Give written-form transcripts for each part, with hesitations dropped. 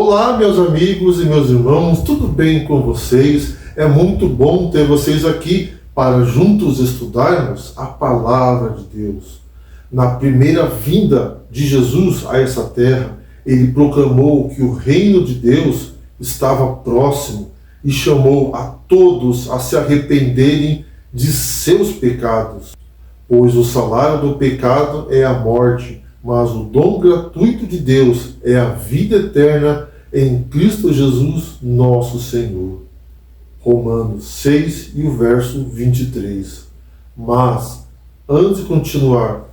Olá, meus amigos e meus irmãos, tudo bem com vocês? É muito bom ter vocês aqui para juntos estudarmos a Palavra de Deus. Na primeira vinda de Jesus a essa terra, ele proclamou que o reino de Deus estava próximo e chamou a todos a se arrependerem de seus pecados. Pois o salário do pecado é a morte, mas o dom gratuito de Deus é a vida eterna em Cristo Jesus, nosso Senhor. Romanos 6 e o verso 23. Mas, antes de continuar,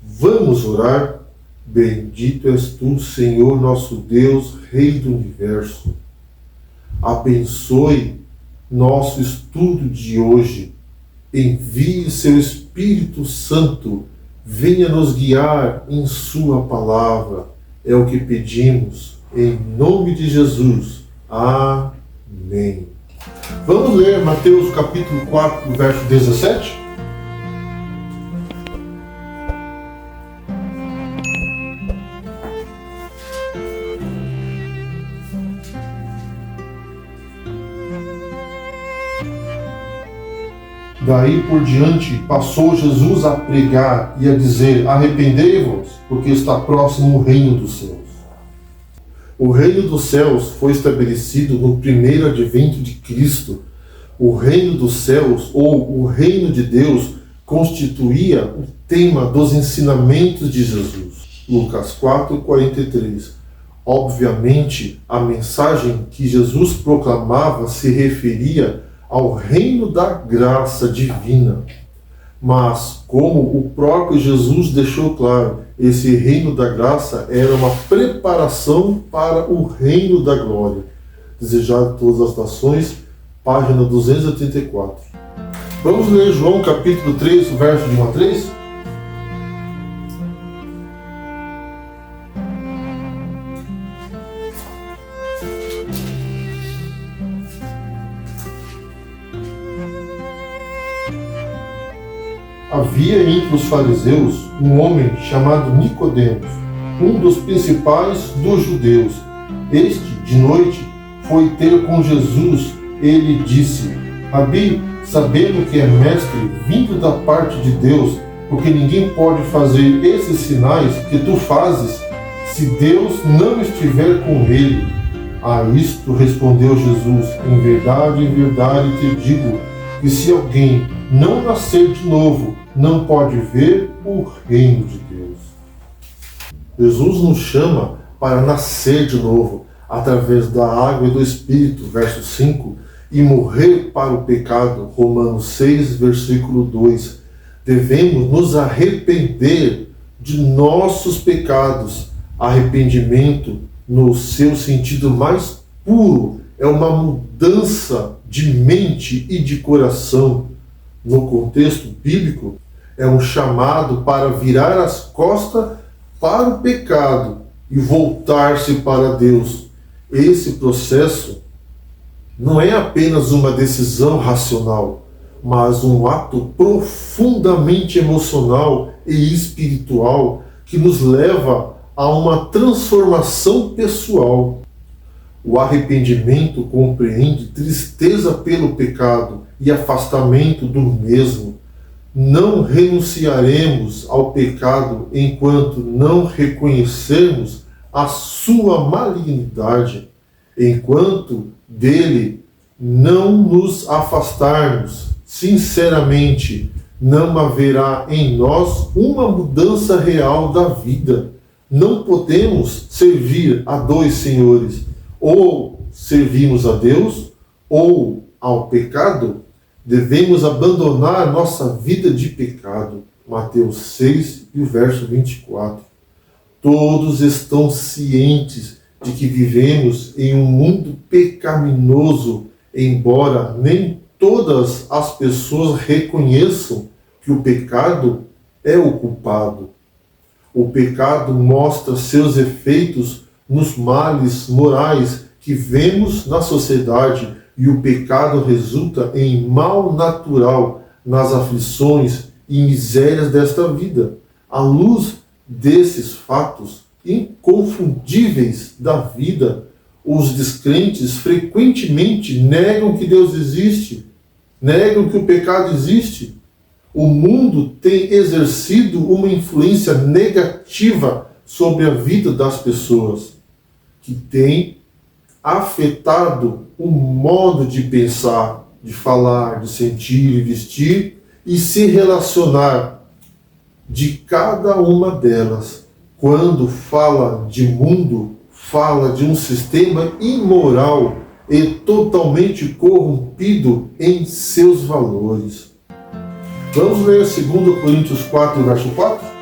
vamos orar. Bendito és tu, Senhor nosso Deus, Rei do Universo. Abençoe nosso estudo de hoje. Envie seu Espírito Santo, venha nos guiar em sua palavra. É o que pedimos, em nome de Jesus. Amém. Vamos ler Mateus capítulo 4, verso 17? Daí por diante passou Jesus a pregar e a dizer: arrependei-vos, porque está próximo o reino dos céus. O reino dos céus foi estabelecido no primeiro advento de Cristo. O reino dos céus, ou o reino de Deus, constituía o tema dos ensinamentos de Jesus. Lucas 4:43. Obviamente, a mensagem que Jesus proclamava se referia ao reino da graça divina. Mas, como o próprio Jesus deixou claro, esse reino da graça era uma preparação para o reino da glória. Desejado a todas as nações, página 284. Vamos ler João capítulo 3, verso de 1 a 3? Havia entre os fariseus um homem chamado Nicodemos, um dos principais dos judeus. Este, de noite, foi ter com Jesus. Ele disse: Rabi, sabendo que é mestre vindo da parte de Deus, porque ninguém pode fazer esses sinais que tu fazes, se Deus não estiver com ele. A isto respondeu Jesus: em verdade te digo, que se alguém não nascer de novo, não pode ver o reino de Deus. Jesus nos chama para nascer de novo, através da água e do Espírito, verso 5, e morrer para o pecado, Romanos 6, versículo 2. Devemos nos arrepender de nossos pecados. Arrependimento, no seu sentido mais puro, é uma mudança de mente e de coração. No contexto bíblico, é um chamado para virar as costas para o pecado e voltar-se para Deus. Esse processo não é apenas uma decisão racional, mas um ato profundamente emocional e espiritual que nos leva a uma transformação pessoal. O arrependimento compreende tristeza pelo pecado e afastamento do mesmo. Não renunciaremos ao pecado enquanto não reconhecermos a sua malignidade, enquanto dele não nos afastarmos. Sinceramente, não haverá em nós uma mudança real da vida. Não podemos servir a dois senhores. Ou servimos a Deus ou ao pecado. Devemos abandonar nossa vida de pecado. Mateus 6 e o verso 24. Todos estão cientes de que vivemos em um mundo pecaminoso, embora nem todas as pessoas reconheçam que o pecado é o culpado. O pecado mostra seus efeitos nos males morais que vemos na sociedade, e o pecado resulta em mal natural nas aflições e misérias desta vida. À luz desses fatos inconfundíveis da vida, os descrentes frequentemente negam que Deus existe, negam que o pecado existe. O mundo tem exercido uma influência negativa sobre a vida das pessoas, que tem afetado o modo de pensar, de falar, de sentir e vestir e se relacionar de cada uma delas. Quando fala de mundo, fala de um sistema imoral e totalmente corrompido em seus valores. Vamos ler 2 Coríntios 4, verso 4?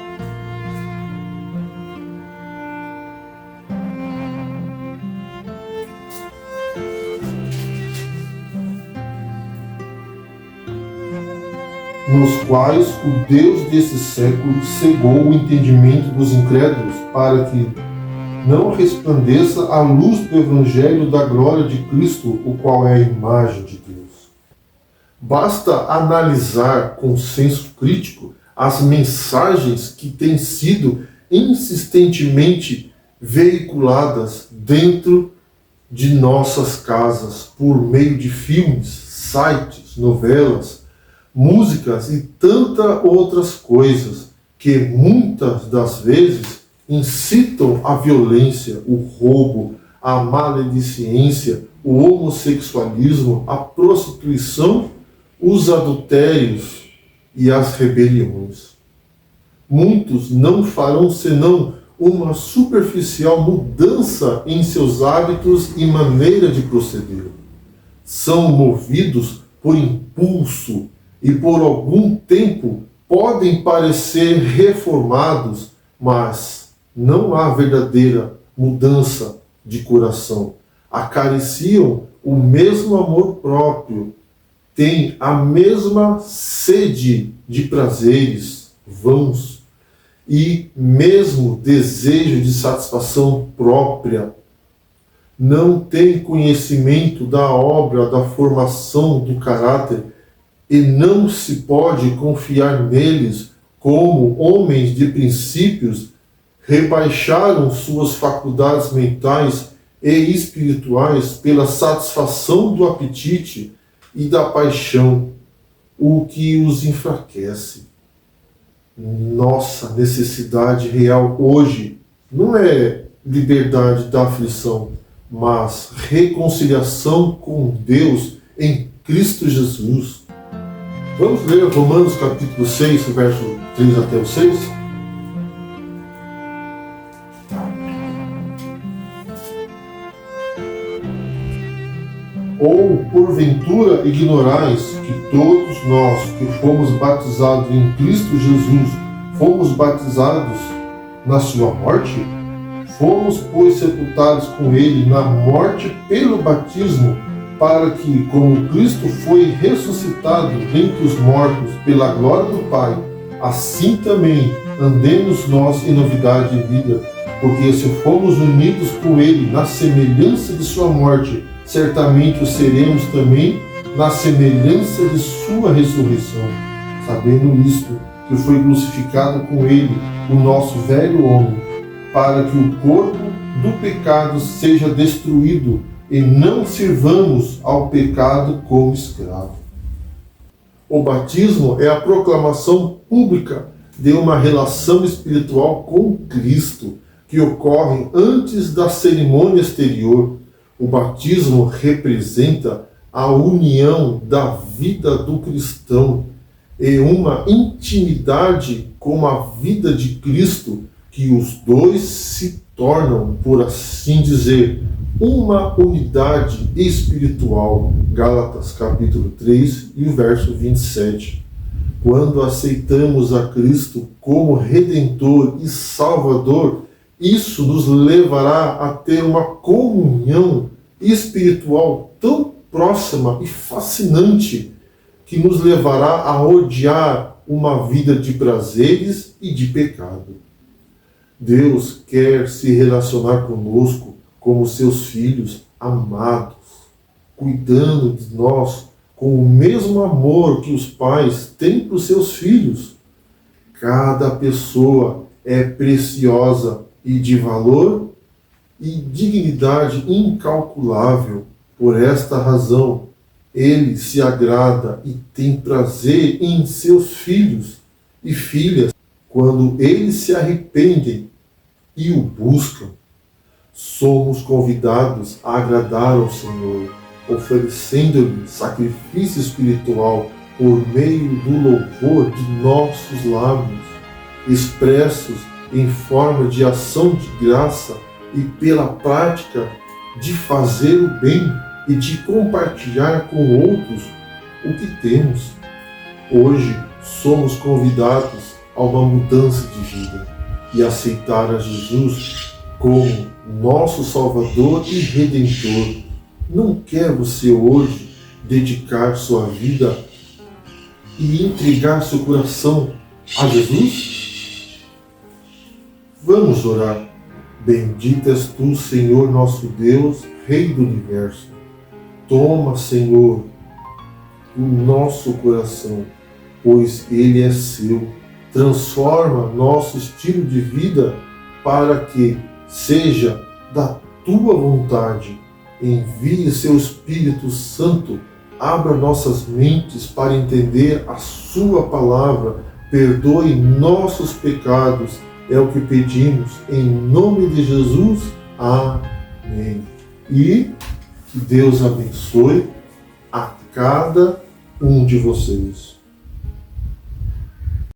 Nos quais o Deus desse século cegou o entendimento dos incrédulos, para que não resplandeça a luz do Evangelho da glória de Cristo, o qual é a imagem de Deus. Basta analisar com senso crítico as mensagens que têm sido insistentemente veiculadas dentro de nossas casas, por meio de filmes, sites, novelas, músicas e tantas outras coisas, que muitas das vezes incitam a violência, o roubo, a maledicência, o homossexualismo, a prostituição, os adultérios e as rebeliões. Muitos não farão senão uma superficial mudança em seus hábitos e maneira de proceder. São movidos por impulso e por algum tempo podem parecer reformados, mas não há verdadeira mudança de coração. Acariciam o mesmo amor próprio, têm a mesma sede de prazeres vãos e mesmo desejo de satisfação própria. Não têm conhecimento da obra da formação do caráter e não se pode confiar neles como homens de princípios. Rebaixaram suas faculdades mentais e espirituais pela satisfação do apetite e da paixão, o que os enfraquece. Nossa necessidade real hoje não é liberdade da aflição, mas reconciliação com Deus em Cristo Jesus. Vamos ler Romanos capítulo 6, verso 3 até o 6? Ou, porventura, ignorais que todos nós que fomos batizados em Cristo Jesus, fomos batizados na sua morte? Fomos, pois, sepultados com ele na morte pelo batismo, para que, como Cristo foi ressuscitado dentre os mortos pela glória do Pai, assim também andemos nós em novidade de vida. Porque se fomos unidos com ele na semelhança de sua morte, certamente o seremos também na semelhança de sua ressurreição, sabendo isto, que foi crucificado com ele o nosso velho homem, para que o corpo do pecado seja destruído e não sirvamos ao pecado como escravo. O batismo é a proclamação pública de uma relação espiritual com Cristo, que ocorre antes da cerimônia exterior. O batismo representa a união da vida do cristão e uma intimidade com a vida de Cristo, que os dois se tornam, por assim dizer, uma unidade espiritual. Gálatas capítulo 3 e o verso 27. Quando aceitamos a Cristo como Redentor e Salvador, isso nos levará a ter uma comunhão espiritual tão próxima e fascinante que nos levará a odiar uma vida de prazeres e de pecado. Deus quer se relacionar conosco como seus filhos amados, cuidando de nós com o mesmo amor que os pais têm para os seus filhos. Cada pessoa é preciosa e de valor e dignidade incalculável. Por esta razão, ele se agrada e tem prazer em seus filhos e filhas quando eles se arrependem e o buscam. Somos convidados a agradar ao Senhor, oferecendo-lhe sacrifício espiritual por meio do louvor de nossos lábios, expressos em forma de ação de graça e pela prática de fazer o bem e de compartilhar com outros o que temos. Hoje somos convidados a uma mudança de vida e aceitar a Jesus como nosso Salvador e Redentor. Não quer você hoje dedicar sua vida e entregar seu coração a Jesus? Vamos orar. Bendito és tu, Senhor nosso Deus, Rei do Universo. Toma, Senhor, o nosso coração, pois ele é seu. Transforma nosso estilo de vida para que seja da tua vontade. Envie seu Espírito Santo, abra nossas mentes para entender a sua palavra, perdoe nossos pecados. É o que pedimos em nome de Jesus. Amém. E que Deus abençoe a cada um de vocês.